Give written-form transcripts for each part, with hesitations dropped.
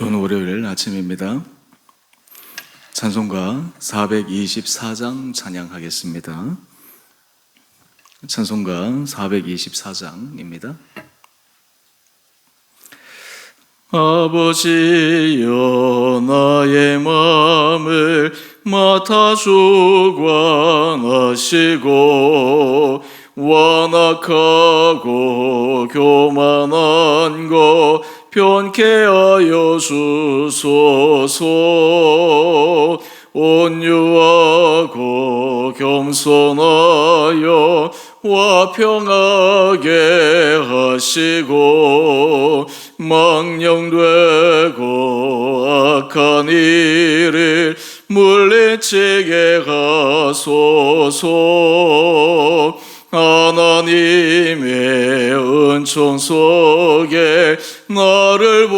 좋은 월요일 아침입니다. 찬송가 424장 찬양하겠습니다. 찬송가 424장입니다. 아버지여 나의 마음을 맡아 주관하시고 완악하고 교만한 것 편케 하여 주소서. 온유하고 겸손하여 화평하게 하시고 망령되고 악한 일을 물리치게 하소서. 하나님의 은총 속에 나를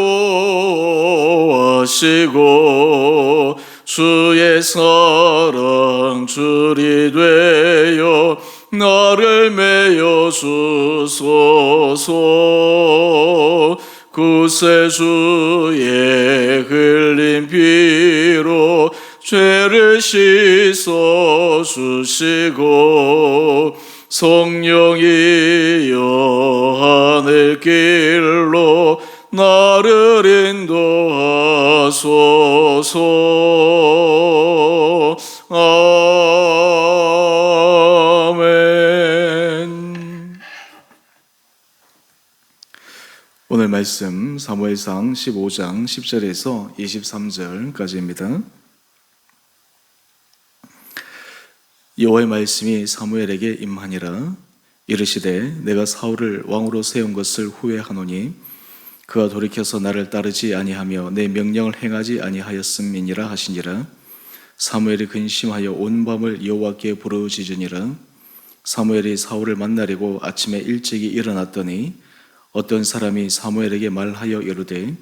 보호하시고 주의 사랑 줄이 되어 나를 메어 주소서. 구세주의 흘린 피로 죄를 씻어 주시고 성령이여 하늘길로 나를 인도하소서. 아멘. 오늘 말씀 사무엘상 15장 10절에서 23절까지입니다. 여호와의 말씀이 사무엘에게 임하니라. 이르시되 내가 사울을 왕으로 세운 것을 후회하노니 그가 돌이켜서 나를 따르지 아니하며 내 명령을 행하지 아니하였음이니라 하시니라. 사무엘이 근심하여 온 밤을 여호와께 부르짖으니라. 사무엘이 사울을 만나려고 아침에 일찍이 일어났더니 어떤 사람이 사무엘에게 말하여 이르되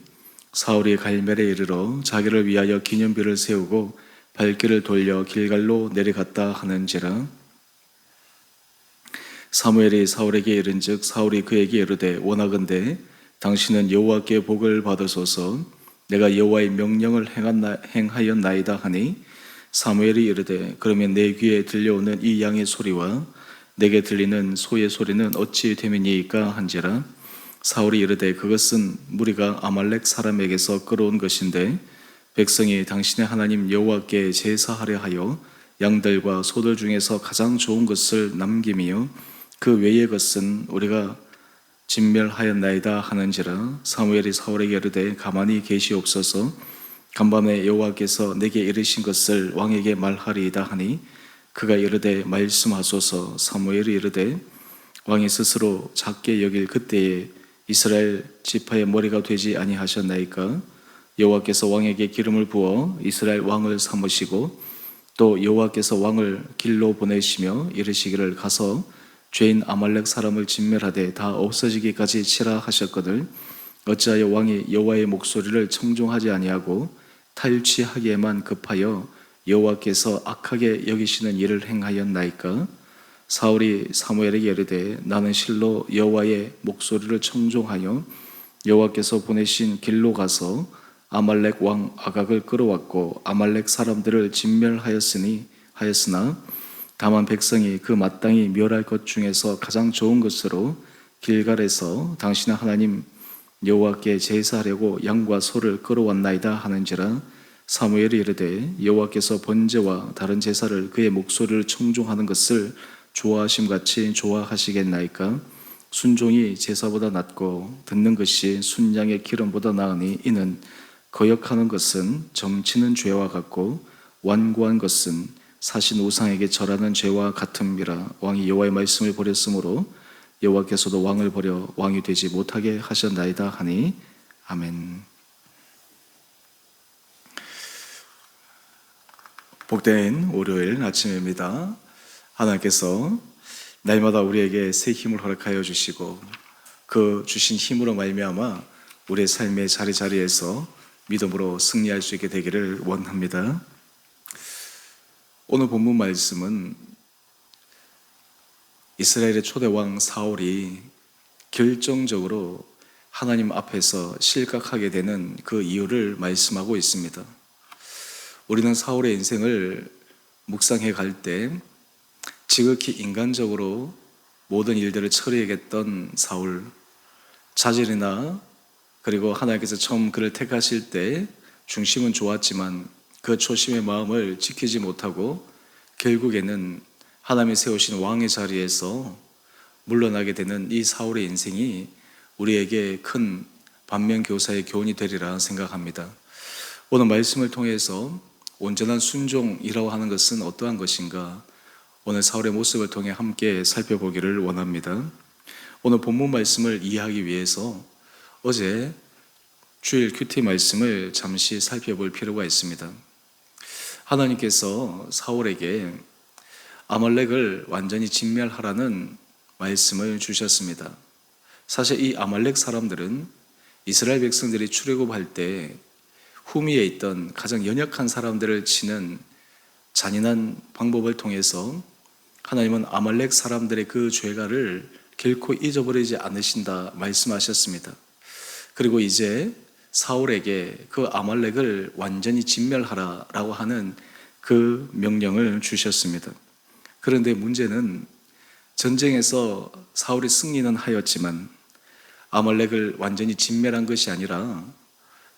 사울이 갈멜에 이르러 자기를 위하여 기념비를 세우고 발길을 돌려 길갈로 내려갔다 하는지라. 사무엘이 사울에게 이른즉 사울이 그에게 이르되 원하건대 당신은 여호와께 복을 받으소서. 내가 여호와의 명령을 행하였나이다 하니 사무엘이 이르되 그러면 내 귀에 들려오는 이 양의 소리와 내게 들리는 소의 소리는 어찌 됨이니이까 한지라. 사울이 이르되 그것은 무리가 아말렉 사람에게서 끌어온 것인데 백성이 당신의 하나님 여호와께 제사하려 하여 양들과 소들 중에서 가장 좋은 것을 남김이요 그 외의 것은 우리가 진멸하였나이다 하는지라. 사무엘이 사울에게 이르되 가만히 계시옵소서. 간밤에 여호와께서 내게 이르신 것을 왕에게 말하리이다 하니 그가 이르되 말씀하소서. 사무엘이 이르되 왕이 스스로 작게 여길 그때에 이스라엘 지파의 머리가 되지 아니하셨나이까. 여호와께서 왕에게 기름을 부어 이스라엘 왕을 삼으시고 또 여호와께서 왕을 길로 보내시며 이르시기를 가서 죄인 아말렉 사람을 진멸하되 다 없어지기까지 치라 하셨거늘 어찌하여 왕이 여호와의 목소리를 청종하지 아니하고 탈취하기에만 급하여 여호와께서 악하게 여기시는 일을 행하였나이까. 사울이 사무엘에게 이르되 나는 실로 여호와의 목소리를 청종하여 여호와께서 보내신 길로 가서 아말렉 왕 아각을 끌어왔고 아말렉 사람들을 진멸하였으나 다만 백성이 그 마땅히 멸할 것 중에서 가장 좋은 것으로 길갈에서 당신의 하나님 여호와께 제사하려고 양과 소를 끌어왔나이다 하는지라. 사무엘이 이르되 여호와께서 번제와 다른 제사를 그의 목소리를 청종하는 것을 좋아하심같이 좋아하시겠나이까. 순종이 제사보다 낫고 듣는 것이 순양의 기름보다 나으니 이는 거역하는 것은 점치는 죄와 같고 완고한 것은 사신 우상에게 절하는 죄와 같음이라. 왕이 여호와의 말씀을 버렸으므로 여호와께서도 왕을 버려 왕이 되지 못하게 하셨나이다 하니 아멘. 복된 월요일 아침입니다. 하나님께서 날마다 우리에게 새 힘을 허락하여 주시고 그 주신 힘으로 말미암아 우리의 삶의 자리자리에서 믿음으로 승리할 수 있게 되기를 원합니다. 오늘 본문 말씀은 이스라엘의 초대왕 사울이 결정적으로 하나님 앞에서 실각하게 되는 그 이유를 말씀하고 있습니다. 우리는 사울의 인생을 묵상해 갈 때 지극히 인간적으로 모든 일들을 처리하겠던 사울, 자질이나 그리고 하나님께서 처음 그를 택하실 때 중심은 좋았지만 그 초심의 마음을 지키지 못하고 결국에는 하나님이 세우신 왕의 자리에서 물러나게 되는 이 사울의 인생이 우리에게 큰 반면교사의 교훈이 되리라 생각합니다. 오늘 말씀을 통해서 온전한 순종이라고 하는 것은 어떠한 것인가? 오늘 사울의 모습을 통해 함께 살펴보기를 원합니다. 오늘 본문 말씀을 이해하기 위해서 어제 주일 큐티 말씀을 잠시 살펴볼 필요가 있습니다. 하나님께서 사울에게 아말렉을 완전히 진멸하라는 말씀을 주셨습니다. 사실 이 아말렉 사람들은 이스라엘 백성들이 출애굽할 때 후미에 있던 가장 연약한 사람들을 치는 잔인한 방법을 통해서 하나님은 아말렉 사람들의 그 죄가를 결코 잊어버리지 않으신다 말씀하셨습니다. 그리고 이제 사울에게 그 아말렉을 완전히 진멸하라라고 하는 그 명령을 주셨습니다. 그런데 문제는 전쟁에서 사울이 승리는 하였지만 아말렉을 완전히 진멸한 것이 아니라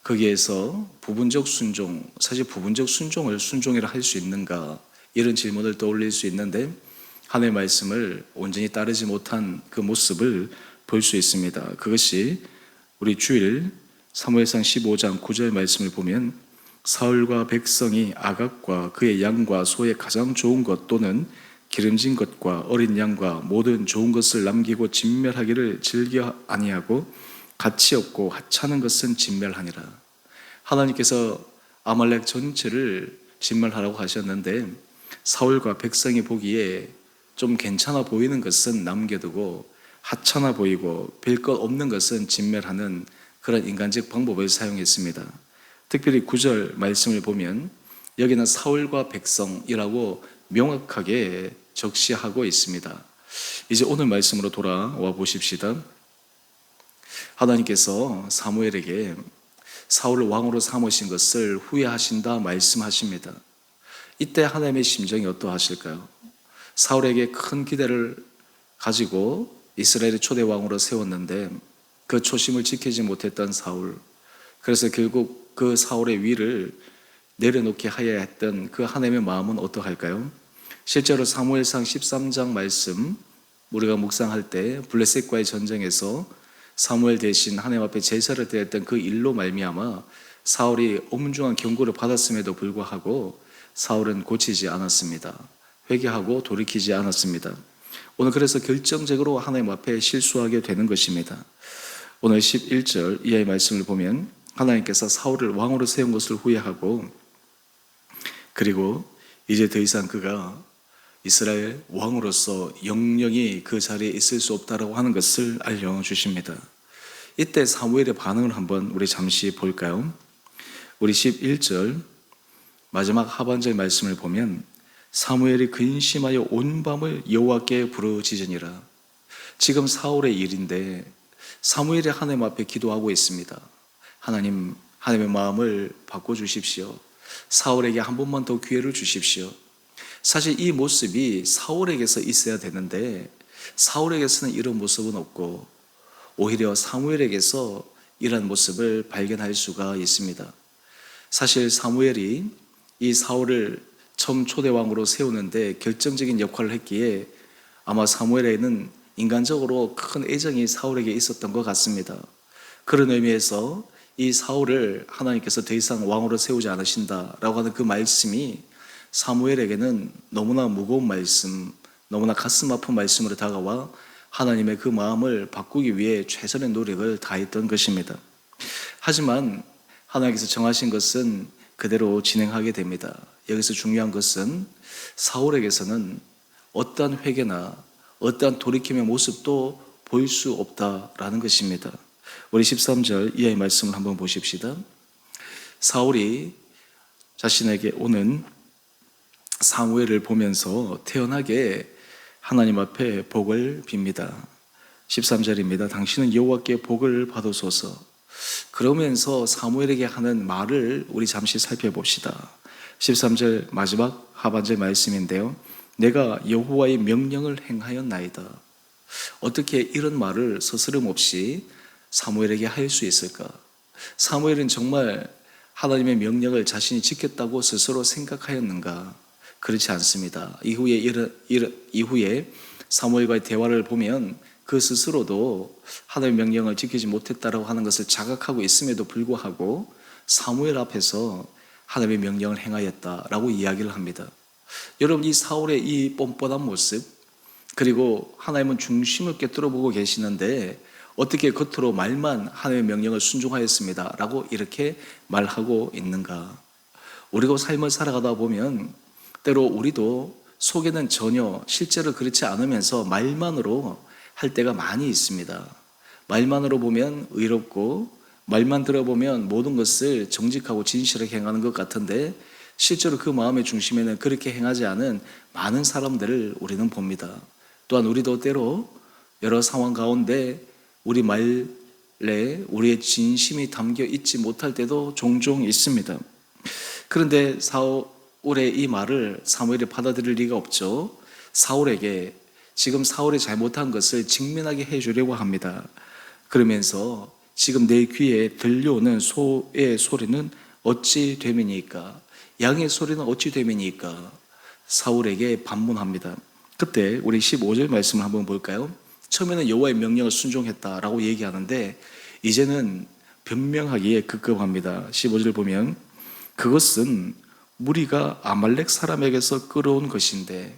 거기에서 부분적 순종, 사실 부분적 순종을 순종이라 할 수 있는가, 이런 질문을 떠올릴 수 있는데 하나님의 말씀을 온전히 따르지 못한 그 모습을 볼 수 있습니다. 그것이 우리 주일 사무엘상 15장 9절 말씀을 보면 사울과 백성이 아각과 그의 양과 소의 가장 좋은 것 또는 기름진 것과 어린 양과 모든 좋은 것을 남기고 진멸하기를 즐겨 아니하고 가치 없고 하찮은 것은 진멸하니라. 하나님께서 아말렉 전체를 진멸하라고 하셨는데 사울과 백성이 보기에 좀 괜찮아 보이는 것은 남겨두고 하찮아 보이고 별 것 없는 것은 진멸하는 그런 인간적 방법을 사용했습니다. 특별히 9절 말씀을 보면 여기는 사울과 백성이라고 명확하게 적시하고 있습니다. 이제 오늘 말씀으로 돌아와 보십시다. 하나님께서 사무엘에게 사울을 왕으로 삼으신 것을 후회하신다 말씀하십니다. 이때 하나님의 심정이 어떠하실까요? 사울에게 큰 기대를 가지고 이스라엘의 초대 왕으로 세웠는데 그 초심을 지키지 못했던 사울, 그래서 결국 그 사울의 위를 내려놓게 하여야 했던 그 하나님의 마음은 어떠할까요? 실제로 사무엘상 13장 말씀 우리가 묵상할 때 블레셋과의 전쟁에서 사무엘 대신 하나님 앞에 제사를 드렸던 그 일로 말미암아 사울이 엄중한 경고를 받았음에도 불구하고 사울은 고치지 않았습니다. 회개하고 돌이키지 않았습니다. 오늘 그래서 결정적으로 하나님 앞에 실수하게 되는 것입니다. 오늘 11절 이하의 말씀을 보면 하나님께서 사울을 왕으로 세운 것을 후회하고 그리고 이제 더 이상 그가 이스라엘 왕으로서 영영이 그 자리에 있을 수 없다라고 하는 것을 알려주십니다. 이때 사무엘의 반응을 한번 우리 잠시 볼까요? 우리 11절 마지막 하반절 말씀을 보면 사무엘이 근심하여 온 밤을 여호와께 부르짖으니라. 지금 사울의 일인데 사무엘이 하나님 앞에 기도하고 있습니다. 하나님, 하나님의 마음을 바꿔주십시오. 사울에게 한 번만 더 기회를 주십시오. 사실 이 모습이 사울에게서 있어야 되는데 사울에게서는 이런 모습은 없고 오히려 사무엘에게서 이런 모습을 발견할 수가 있습니다. 사실 사무엘이 이 사울을 처음 초대왕으로 세우는데 결정적인 역할을 했기에 아마 사무엘에는 인간적으로 큰 애정이 사울에게 있었던 것 같습니다. 그런 의미에서 이 사울을 하나님께서 더 이상 왕으로 세우지 않으신다라고 하는 그 말씀이 사무엘에게는 너무나 무거운 말씀, 너무나 가슴 아픈 말씀으로 다가와 하나님의 그 마음을 바꾸기 위해 최선의 노력을 다했던 것입니다. 하지만 하나님께서 정하신 것은 그대로 진행하게 됩니다. 여기서 중요한 것은 사울에게서는 어떠한 회개나 어떠한 돌이킴의 모습도 보일 수 없다라는 것입니다. 우리 13절 이하의 말씀을 한번 보십시다. 사울이 자신에게 오는 사무엘을 보면서 태연하게 하나님 앞에 복을 빕니다. 13절입니다. 당신은 여호와께 복을 받으소서. 그러면서 사무엘에게 하는 말을 우리 잠시 살펴봅시다. 13절 마지막 하반절 말씀인데요. 내가 여호와의 명령을 행하였나이다. 어떻게 이런 말을 서스럼 없이 사무엘에게 할 수 있을까? 사무엘은 정말 하나님의 명령을 자신이 지켰다고 스스로 생각하였는가? 그렇지 않습니다. 이후에 사무엘과의 대화를 보면 그 스스로도 하나님의 명령을 지키지 못했다라고 하는 것을 자각하고 있음에도 불구하고 사무엘 앞에서 하나님의 명령을 행하였다라고 이야기를 합니다. 여러분, 이 사울의 이 뻔뻔한 모습, 그리고 하나님은 중심을 꿰뚫어 보고 계시는데 어떻게 겉으로 말만 하나님의 명령을 순종하였습니다 라고 이렇게 말하고 있는가? 우리가 삶을 살아가다 보면 때로 우리도 속에는 전혀 실제로 그렇지 않으면서 말만으로 할 때가 많이 있습니다. 말만으로 보면 의롭고 말만 들어보면 모든 것을 정직하고 진실하게 행하는 것 같은데 실제로 그 마음의 중심에는 그렇게 행하지 않은 많은 사람들을 우리는 봅니다. 또한 우리도 때로 여러 상황 가운데 우리 말에 우리의 진심이 담겨 있지 못할 때도 종종 있습니다. 그런데 사울의 이 말을 사무엘이 받아들일 리가 없죠. 사울에게 지금 사울이 잘못한 것을 직면하게 해주려고 합니다. 그러면서 지금 내 귀에 들려오는 소의 소리는 어찌 됨이니까? 양의 소리는 어찌 됨이니까? 사울에게 반문합니다. 그때 우리 15절 말씀을 한번 볼까요? 처음에는 여호와의 명령을 순종했다라고 얘기하는데 이제는 변명하기에 급급합니다. 15절 보면 그것은 무리가 아말렉 사람에게서 끌어온 것인데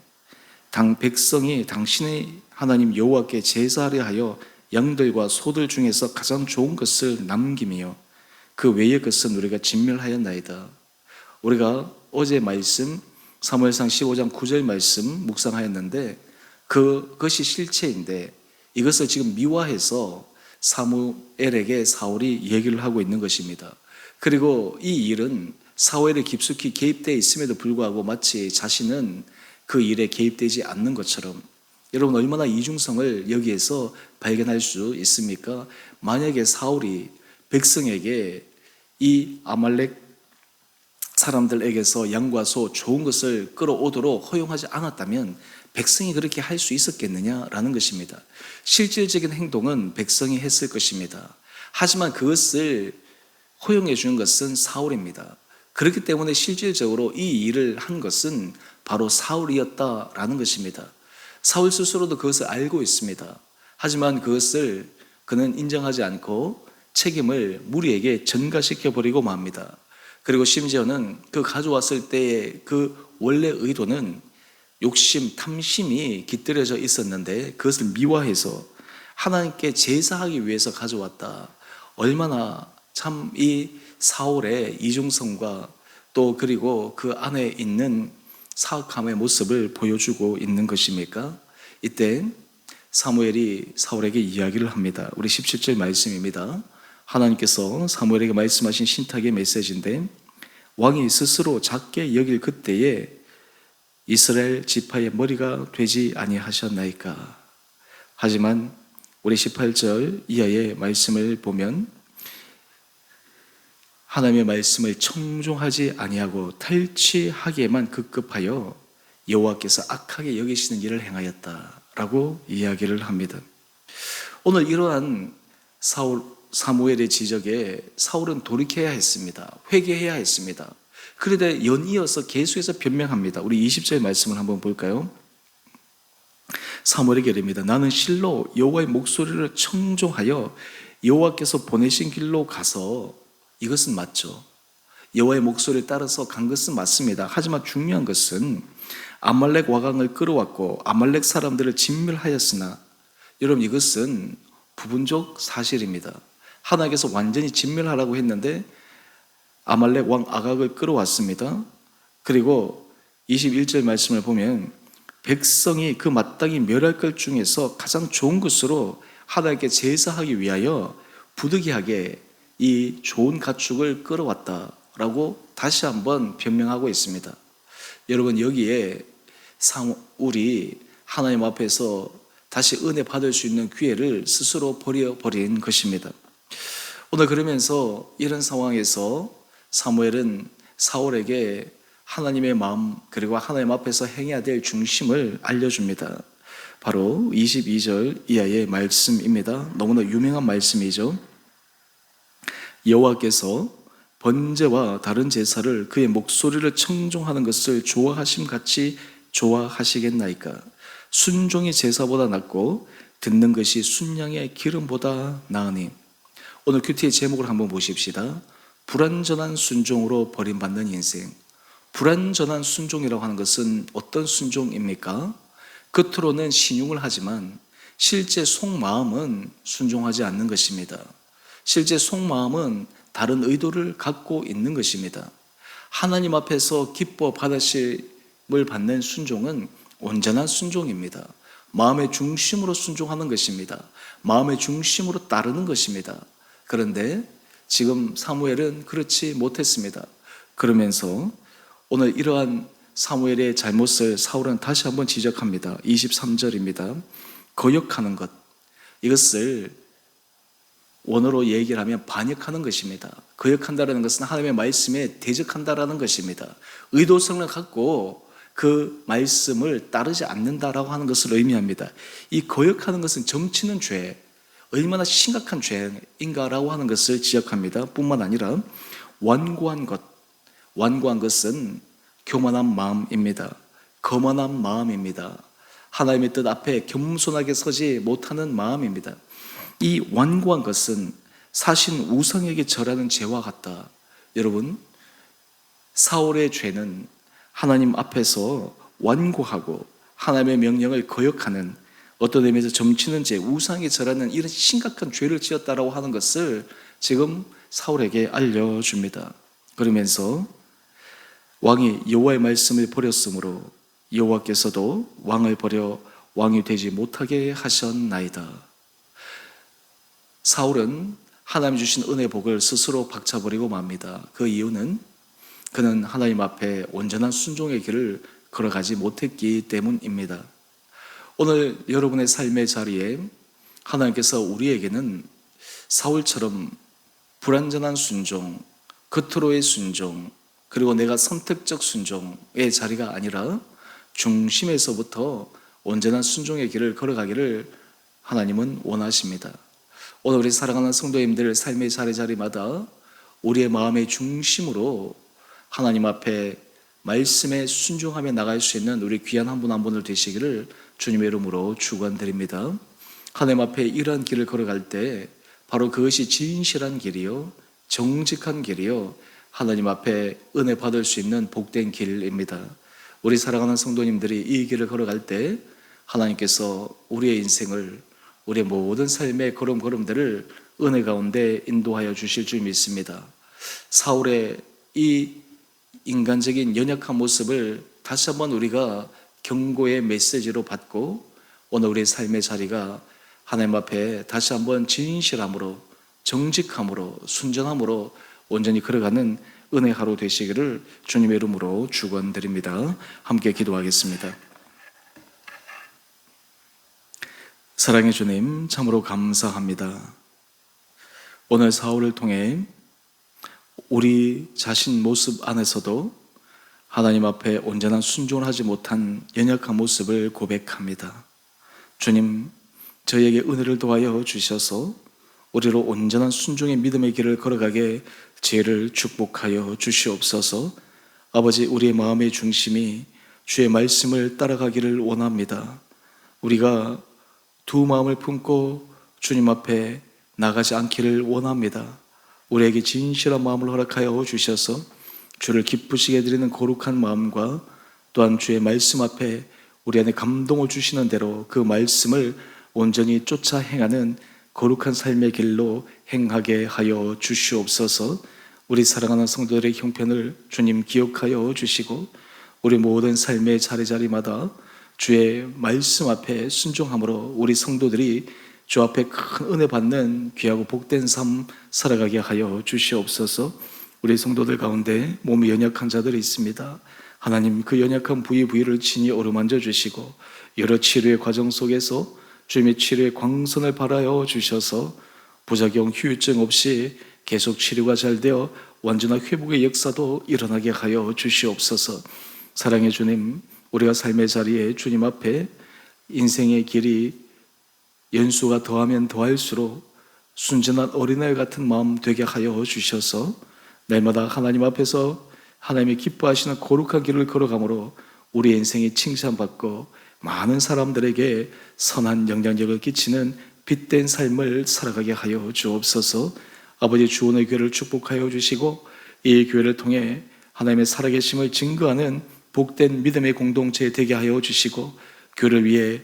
당 백성이 당신의 하나님 여호와께 제사하려 하여 양들과 소들 중에서 가장 좋은 것을 남김이요 그 외의 것은 우리가 진멸하였나이다. 우리가 어제 말씀 사무엘상 15장 9절 말씀 묵상하였는데 그것이 실체인데 이것을 지금 미화해서 사무엘에게 사울이 얘기를 하고 있는 것입니다. 그리고 이 일은 사울에 깊숙이 개입되어 있음에도 불구하고 마치 자신은 그 일에 개입되지 않는 것처럼 여러분 얼마나 이중성을 여기에서 발견할 수 있습니까? 만약에 사울이 백성에게 이 아말렉 사람들에게서 양과 소 좋은 것을 끌어오도록 허용하지 않았다면 백성이 그렇게 할 수 있었겠느냐라는 것입니다. 실질적인 행동은 백성이 했을 것입니다. 하지만 그것을 허용해 주는 것은 사울입니다. 그렇기 때문에 실질적으로 이 일을 한 것은 바로 사울이었다라는 것입니다. 사울 스스로도 그것을 알고 있습니다. 하지만 그것을 그는 인정하지 않고 책임을 무리에게 전가시켜 버리고 맙니다. 그리고 심지어는 그 가져왔을 때의 그 원래 의도는 욕심, 탐심이 깃들여져 있었는데 그것을 미화해서 하나님께 제사하기 위해서 가져왔다. 얼마나 참 이 사울의 이중성과 또 그리고 그 안에 있는 사악함의 모습을 보여주고 있는 것입니까? 이때 사무엘이 사울에게 이야기를 합니다. 우리 17절 말씀입니다. 하나님께서 사무엘에게 말씀하신 신탁의 메시지인데 왕이 스스로 작게 여길 그때에 이스라엘 지파의 머리가 되지 아니하셨나이까? 하지만 우리 18절 이하의 말씀을 보면 하나님의 말씀을 청종하지 아니하고 탈취하기에만 급급하여 여호와께서 악하게 여기시는 일을 행하였다라고 이야기를 합니다. 오늘 이러한 사무엘의 지적에 사울은 돌이켜야 했습니다. 회개해야 했습니다. 그런데 연이어서 계속해서 변명합니다. 우리 20절 말씀을 한번 볼까요? 사무엘에게 이릅니다. 나는 실로 여호와의 목소리를 청종하여 여호와께서 보내신 길로 가서 이것은 맞죠. 여호와의 목소리를 따라서 간 것은 맞습니다. 하지만 중요한 것은 아말렉 와강을 끌어왔고 아말렉 사람들을 진멸하였으나 여러분 이것은 부분적 사실입니다. 하나님께서 완전히 진멸하라고 했는데 아말렉 왕 아각을 끌어왔습니다. 그리고 21절 말씀을 보면 백성이 그 마땅히 멸할 것 중에서 가장 좋은 것으로 하나님께 제사하기 위하여 부득이하게 이 좋은 가축을 끌어왔다라고 다시 한번 변명하고 있습니다. 여러분 여기에 사울이 하나님 앞에서 다시 은혜 받을 수 있는 기회를 스스로 버려버린 것입니다. 오늘 그러면서 이런 상황에서 사무엘은 사울에게 하나님의 마음 그리고 하나님 앞에서 행해야 될 중심을 알려줍니다. 바로 22절 이하의 말씀입니다. 너무나 유명한 말씀이죠. 여호와께서 번제와 다른 제사를 그의 목소리를 청종하는 것을 좋아하심 같이 좋아하시겠나이까. 순종이 제사보다 낫고 듣는 것이 순양의 기름보다 나으니. 오늘 큐티의 제목을 한번 보십시다. 불완전한 순종으로 버림받는 인생. 불완전한 순종이라고 하는 것은 어떤 순종입니까? 겉으로는 신용을 하지만 실제 속마음은 순종하지 않는 것입니다. 실제 속마음은 다른 의도를 갖고 있는 것입니다. 하나님 앞에서 기뻐 받으심을 받는 순종은 온전한 순종입니다. 마음의 중심으로 순종하는 것입니다. 마음의 중심으로 따르는 것입니다. 그런데 지금 사무엘은 그렇지 못했습니다. 그러면서 오늘 이러한 사무엘의 잘못을 사울은 다시 한번 지적합니다. 23절입니다. 거역하는 것, 이것을 원어로 얘기를 하면 반역하는 것입니다. 거역한다는 것은 하나님의 말씀에 대적한다라는 것입니다. 의도성을 갖고 그 말씀을 따르지 않는다라고 하는 것을 의미합니다. 이 거역하는 것은 점치는 죄, 얼마나 심각한 죄인가라고 하는 것을 지적합니다. 뿐만 아니라 완고한 것, 완고한 것은 교만한 마음입니다. 거만한 마음입니다. 하나님의 뜻 앞에 겸손하게 서지 못하는 마음입니다. 이 완고한 것은 사신 우상에게 절하는 죄와 같다. 여러분, 사울의 죄는 하나님 앞에서 완고하고 하나님의 명령을 거역하는, 어떤 의미에서 점치는 죄, 우상에 절하는 이런 심각한 죄를 지었다라고 하는 것을 지금 사울에게 알려줍니다. 그러면서 왕이 여호와의 말씀을 버렸으므로 여호와께서도 왕을 버려 왕이 되지 못하게 하셨나이다. 사울은 하나님 주신 은혜 복을 스스로 박차버리고 맙니다. 그 이유는 그는 하나님 앞에 온전한 순종의 길을 걸어가지 못했기 때문입니다. 오늘 여러분의 삶의 자리에 하나님께서 우리에게는 사울처럼 불완전한 순종, 겉으로의 순종, 그리고 내가 선택적 순종의 자리가 아니라 중심에서부터 온전한 순종의 길을 걸어가기를 하나님은 원하십니다. 오늘 우리 사랑하는 성도님들 삶의 자리마다 우리의 마음의 중심으로 하나님 앞에 말씀에 순종하며 나갈 수 있는 우리 귀한 한 분 한 분을 되시기를 주님의 이름으로 축원드립니다. 하나님 앞에 이러한 길을 걸어갈 때 바로 그것이 진실한 길이요, 정직한 길이요, 하나님 앞에 은혜 받을 수 있는 복된 길입니다. 우리 사랑하는 성도님들이 이 길을 걸어갈 때 하나님께서 우리의 인생을, 우리의 모든 삶의 걸음걸음들을 은혜 가운데 인도하여 주실 줄 믿습니다. 사울의 이 인간적인 연약한 모습을 다시 한번 우리가 경고의 메시지로 받고 오늘 우리의 삶의 자리가 하나님 앞에 다시 한번 진실함으로, 정직함으로, 순전함으로 온전히 걸어가는 은혜 하루 되시기를 주님의 이름으로 축원드립니다. 함께 기도하겠습니다. 사랑의 주님, 참으로 감사합니다. 오늘 사울을 통해 우리 자신 모습 안에서도 하나님 앞에 온전한 순종을 하지 못한 연약한 모습을 고백합니다. 주님, 저희에게 은혜를 도하여 주셔서 우리로 온전한 순종의 믿음의 길을 걸어가게 지혜를 축복하여 주시옵소서. 아버지, 우리의 마음의 중심이 주의 말씀을 따라가기를 원합니다. 우리가 두 마음을 품고 주님 앞에 나가지 않기를 원합니다. 우리에게 진실한 마음을 허락하여 주셔서 주를 기쁘시게 드리는 거룩한 마음과 또한 주의 말씀 앞에 우리 안에 감동을 주시는 대로 그 말씀을 온전히 쫓아 행하는 거룩한 삶의 길로 행하게 하여 주시옵소서. 우리 사랑하는 성도들의 형편을 주님 기억하여 주시고 우리 모든 삶의 자리마다 주의 말씀 앞에 순종함으로 우리 성도들이 주 앞에 큰 은혜 받는 귀하고 복된 삶 살아가게 하여 주시옵소서. 우리 성도들 가운데 몸이 연약한 자들이 있습니다. 하나님, 그 연약한 부위를 친히 어루만져 주시고 여러 치료의 과정 속에서 주님의 치료의 광선을 발하여 주셔서 부작용 후유증 없이 계속 치료가 잘 되어 완전한 회복의 역사도 일어나게 하여 주시옵소서. 사랑의 주님, 우리가 삶의 자리에 주님 앞에 인생의 길이 연수가 더하면 더할수록 순전한 어린아이 같은 마음 되게 하여 주셔서 날마다 하나님 앞에서 하나님의 기뻐하시는 거룩한 길을 걸어가므로 우리 인생이 칭찬받고 많은 사람들에게 선한 영향력을 끼치는 빛된 삶을 살아가게 하여 주옵소서. 아버지, 주원의 교회를 축복하여 주시고 이 교회를 통해 하나님의 살아계심을 증거하는 복된 믿음의 공동체 되게 하여 주시고, 교회를 위해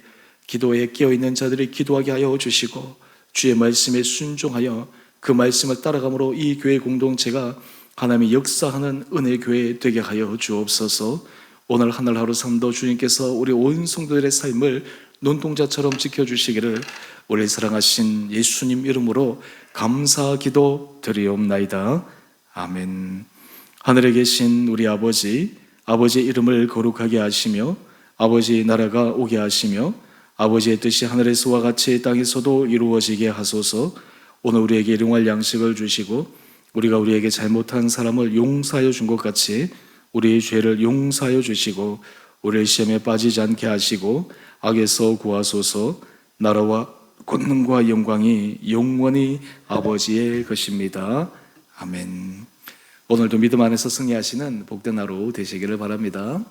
기도에 깨어있는 자들이 기도하게 하여 주시고, 주의 말씀에 순종하여 그 말씀을 따라감으로 이 교회 공동체가 하나님의 역사하는 은혜의 교회 되게 하여 주옵소서. 오늘 하늘 하루 삶도 주님께서 우리 온 성도들의 삶을 눈동자처럼 지켜주시기를 우리 사랑하신 예수님 이름으로 감사 기도 드리옵나이다. 아멘. 하늘에 계신 우리 아버지, 아버지의 이름을 거룩하게 하시며 아버지의 나라가 오게 하시며 아버지의 뜻이 하늘에서와 같이 땅에서도 이루어지게 하소서. 오늘 우리에게 일용할 양식을 주시고 우리가 우리에게 잘못한 사람을 용서하여 준 것 같이 우리의 죄를 용서하여 주시고 우리의 시험에 빠지지 않게 하시고 악에서 구하소서. 나라와 권능과 영광이 영원히 아버지의 것입니다. 아멘. 오늘도 믿음 안에서 승리하시는 복된 하루 되시기를 바랍니다.